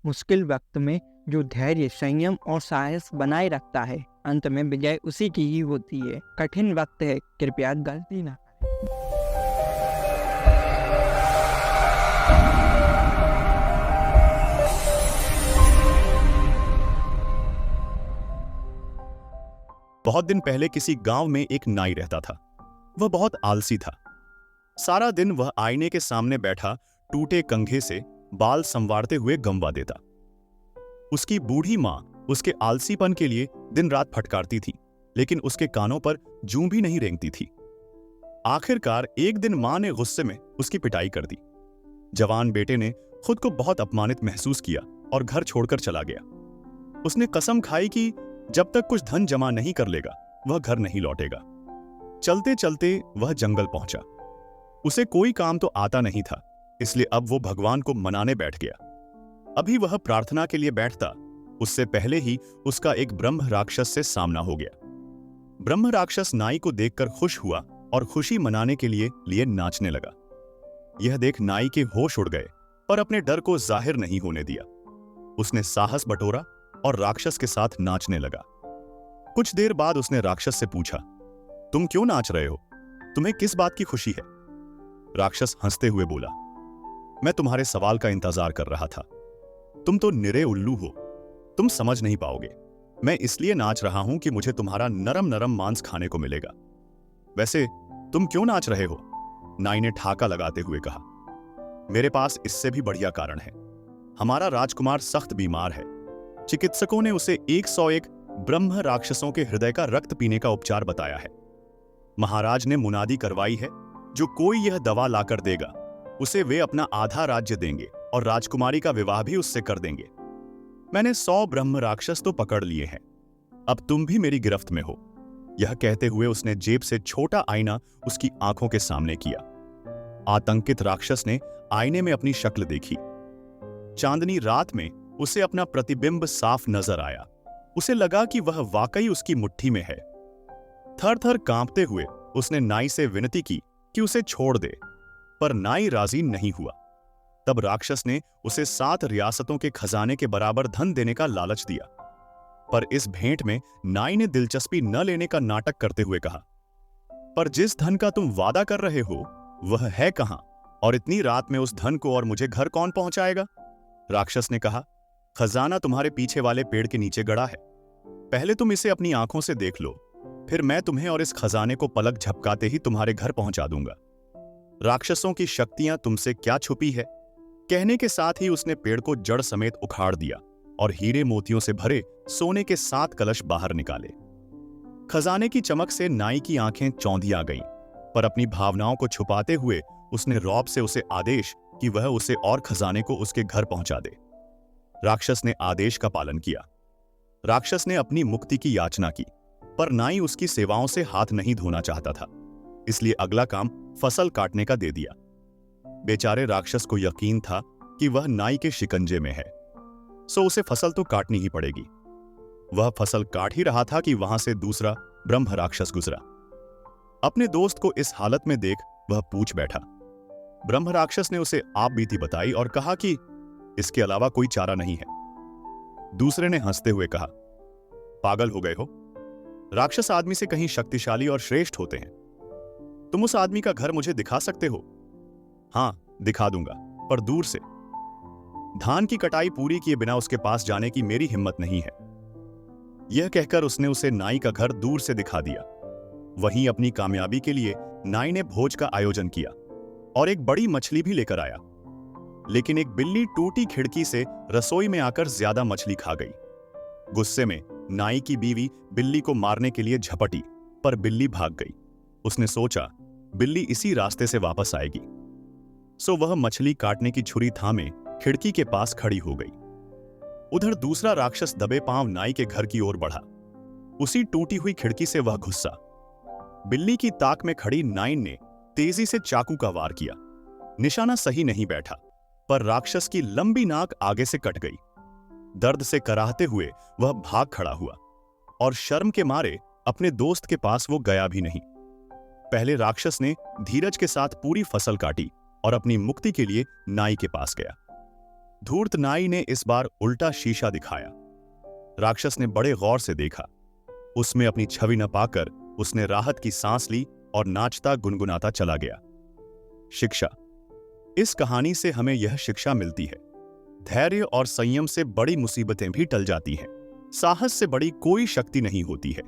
मुश्किल वक्त में जो धैर्य, संयम और साहस बनाए रखता है, अंत में विजय उसी की ही होती है। कठिन वक्त है, कृपया गलती ना बहुत दिन पहले किसी गांव में एक नाई रहता था। वह बहुत आलसी था। सारा दिन वह आईने के सामने बैठा टूटे कंघे से बाल संवारते हुए गंवा देता। उसकी बूढ़ी मां उसके आलसीपन के लिए दिन रात फटकारती थी, लेकिन उसके कानों पर जूं भी नहीं रेंगती थी। आखिरकार एक दिन मां ने गुस्से में उसकी पिटाई कर दी। जवान बेटे ने खुद को बहुत अपमानित महसूस किया और घर छोड़कर चला गया। उसने कसम खाई कि जब तक कुछ धन जमा नहीं कर लेगा वह घर नहीं लौटेगा। चलते चलते वह जंगल पहुंचा। उसे कोई काम तो आता नहीं था, इसलिए अब वो भगवान को मनाने बैठ गया। अभी वह प्रार्थना के लिए बैठता, उससे पहले ही उसका एक ब्रह्म राक्षस से सामना हो गया। ब्रह्म राक्षस नाई को देखकर खुश हुआ और खुशी मनाने के लिए नाचने लगा। यह देख नाई के होश उड़ गए, पर अपने डर को जाहिर नहीं होने दिया। उसने साहस बटोरा और राक्षस के साथ नाचने लगा। कुछ देर बाद उसने राक्षस से पूछा, तुम क्यों नाच रहे हो? तुम्हें किस बात की खुशी है? राक्षस हंसते हुए बोला, मैं तुम्हारे सवाल का इंतजार कर रहा था। तुम तो निरे उल्लू हो, तुम समझ नहीं पाओगे। मैं इसलिए नाच रहा हूं कि मुझे तुम्हारा नरम नरम मांस खाने को मिलेगा। वैसे तुम क्यों नाच रहे हो? नाई ने ठाका लगाते हुए कहा, मेरे पास इससे भी बढ़िया कारण है। हमारा राजकुमार सख्त बीमार है। चिकित्सकों ने उसे 101 ब्रह्म राक्षसों के हृदय का रक्त पीने का उपचार बताया है। महाराज ने मुनादी करवाई है, जो कोई यह दवा लाकर देगा उसे वे अपना आधा राज्य देंगे और राजकुमारी का विवाह भी उससे कर देंगे। मैंने 100 ब्रह्म राक्षस तो पकड़ लिए हैं, अब तुम भी मेरी गिरफ्त में हो। यह कहते हुए उसने जेब से छोटा आईना उसकी आंखों के सामने किया। आतंकित राक्षस ने आईने में अपनी शक्ल देखी। चांदनी रात में उसे अपना प्रतिबिंब साफ नजर आया। उसे लगा कि वह वाकई उसकी मुट्ठी में है। थर थर कांपते हुए उसने नाई से विनती की कि उसे छोड़ दे, पर नाई राजी नहीं हुआ। तब राक्षस ने उसे 7 रियासतों के खजाने के बराबर धन देने का लालच दिया। पर इस भेंट में नाई ने दिलचस्पी न लेने का नाटक करते हुए कहा, पर जिस धन का तुम वादा कर रहे हो वह है कहां, और इतनी रात में उस धन को और मुझे घर कौन पहुंचाएगा? राक्षस ने कहा, खजाना तुम्हारे पीछे वाले पेड़ के नीचे गड़ा है। पहले तुम इसे अपनी आंखों से देख लो, फिर मैं तुम्हें और इस खजाने को पलक झपकाते ही तुम्हारे घर पहुंचा दूंगा। राक्षसों की शक्तियां तुमसे क्या छुपी है? कहने के साथ ही उसने पेड़ को जड़ समेत उखाड़ दिया और हीरे मोतियों से भरे सोने के 7 कलश बाहर निकाले। खजाने की चमक से नाई की आंखें चौंधी आ गईं, पर अपनी भावनाओं को छुपाते हुए उसने रौब से उसे आदेश कि वह उसे और खजाने को उसके घर पहुंचा दे। राक्षस ने आदेश का पालन किया। राक्षस ने अपनी मुक्ति की याचना की, पर नाई उसकी सेवाओं से हाथ नहीं धोना चाहता था, इसलिए अगला काम फसल काटने का दे दिया। बेचारे राक्षस को यकीन था कि वह नाई के शिकंजे में है, सो उसे फसल तो काटनी ही पड़ेगी। वह फसल काट ही रहा था कि वहां से दूसरा ब्रह्म राक्षस गुजरा। अपने दोस्त को इस हालत में देख वह पूछ बैठा। ब्रह्म राक्षस ने उसे आप बीती बताई और कहा कि इसके अलावा कोई चारा नहीं है। दूसरे ने हंसते हुए कहा, पागल हो गए हो? राक्षस आदमी से कहीं शक्तिशाली और श्रेष्ठ होते हैं। तुम उस आदमी का घर मुझे दिखा सकते हो? हां, दिखा दूंगा, पर दूर से। धान की कटाई पूरी किए बिना उसके पास जाने की मेरी हिम्मत नहीं है। यह कहकर उसने उसे नाई का घर दूर से दिखा दिया। वहीं अपनी कामयाबी के लिए नाई ने भोज का आयोजन किया और एक बड़ी मछली भी लेकर आया। लेकिन एक बिल्ली टूटी खिड़की से रसोई में आकर ज्यादा मछली खा गई। गुस्से में नाई की बीवी बिल्ली को मारने के लिए झपटी, पर बिल्ली भाग गई। उसने सोचा बिल्ली इसी रास्ते से वापस आएगी, सो वह मछली काटने की छुरी थामे खिड़की के पास खड़ी हो गई। उधर दूसरा राक्षस दबे पांव नाई के घर की ओर बढ़ा। उसी टूटी हुई खिड़की से वह घुसा। बिल्ली की ताक में खड़ी नाई ने तेजी से चाकू का वार किया। निशाना सही नहीं बैठा, पर राक्षस की लंबी नाक आगे से कट गई। दर्द से कराहते हुए वह भाग खड़ा हुआ और शर्म के मारे अपने दोस्त के पास वो गया भी नहीं। पहले राक्षस ने धीरज के साथ पूरी फसल काटी और अपनी मुक्ति के लिए नाई के पास गया। धूर्त नाई ने इस बार उल्टा शीशा दिखाया। राक्षस ने बड़े गौर से देखा। उसमें अपनी छवि न पाकर उसने राहत की सांस ली और नाचता गुनगुनाता चला गया। शिक्षा। इस कहानी से हमें यह शिक्षा मिलती है, धैर्य और संयम से बड़ी मुसीबतें भी टल जाती हैं। साहस से बड़ी कोई शक्ति नहीं होती है।